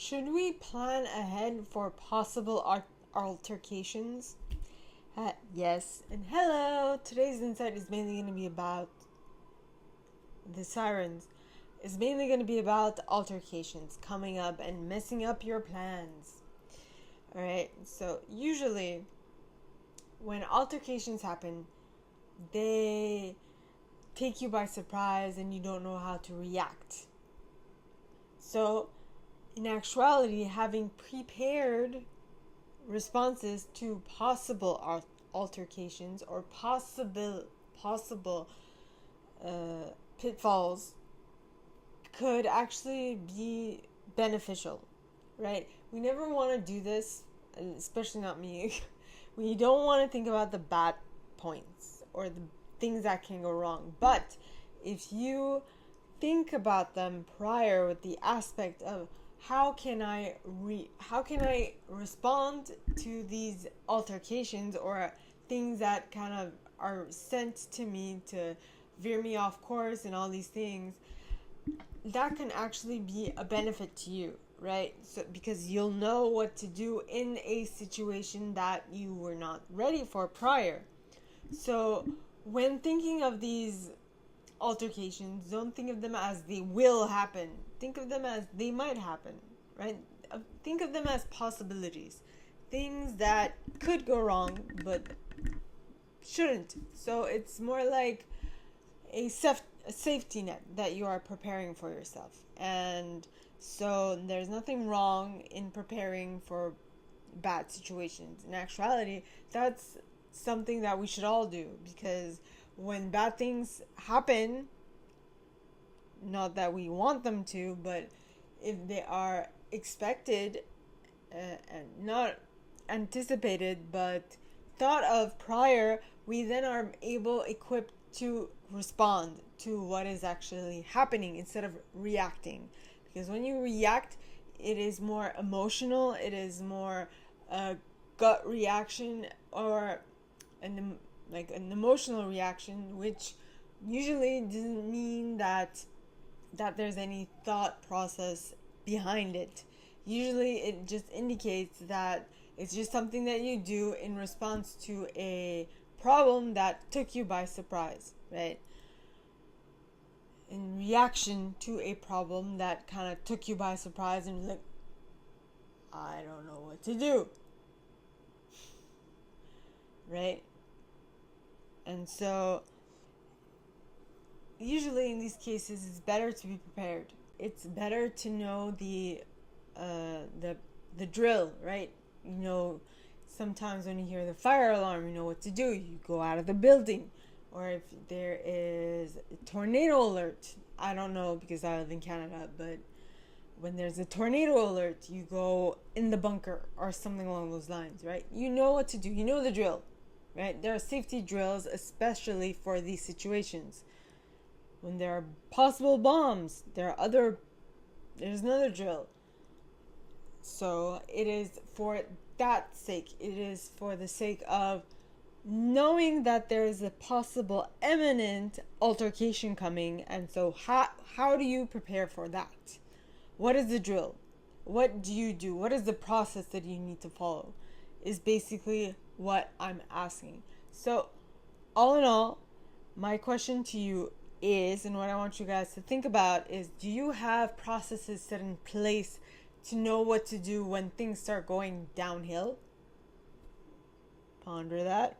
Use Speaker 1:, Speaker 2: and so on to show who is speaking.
Speaker 1: Should we plan ahead for possible altercations? Yes, and hello! Today's insight is mainly going to be about the sirens. It's mainly going to be about altercations coming up and messing up your plans. Alright, so usually when altercations happen, they take you by surprise and you don't know how to react. So, in actuality, having prepared responses to possible altercations or possible pitfalls could actually be beneficial, right? We never want to do this, especially not me. We don't want to think about the bad points or the things that can go wrong. But if you think about them prior with the aspect of how can I respond to these altercations or things that kind of are sent to me to veer me off course and all these things, that can actually be a benefit to you, right? So because you'll know what to do in a situation that you were not ready for prior. So when thinking of these altercations, don't think of them as they will happen. Think of them as they might happen, right? Think of them as possibilities, things that could go wrong but shouldn't. So it's more like a safety net that you are preparing for yourself. And so there's nothing wrong in preparing for bad situations. In actuality, that's something that we should all do, because when bad things happen, not that we want them to, but if they are expected and not anticipated but thought of prior, we then are equipped to respond to what is actually happening instead of reacting. Because when you react, it is more emotional, it is more a gut reaction or an emotional reaction, which usually doesn't mean that there's any thought process behind it. Usually it just indicates that it's just something that you do in response to a problem that took you by surprise, right? In reaction to a problem that kind of took you by surprise and you're like, I don't know what to do, right? And so usually in these cases it's better to be prepared. It's better to know the drill, right? You know, sometimes when you hear the fire alarm, you know what to do. You go out of the building. Or if there is a tornado alert, I don't know because I live in Canada, but when there's a tornado alert, you go in the bunker or something along those lines, right? You know what to do. You know the drill, right? There are safety drills especially for these situations. When there are possible bombs, there's another drill. So it is for that sake. It is for the sake of knowing that there is a possible imminent altercation coming. And so how do you prepare for that? What is the drill? What do you do? What is the process that you need to follow? Is basically what I'm asking. So all in all, my question to you is, and what I want you guys to think about is, do you have processes set in place to know what to do when things start going downhill? Ponder that.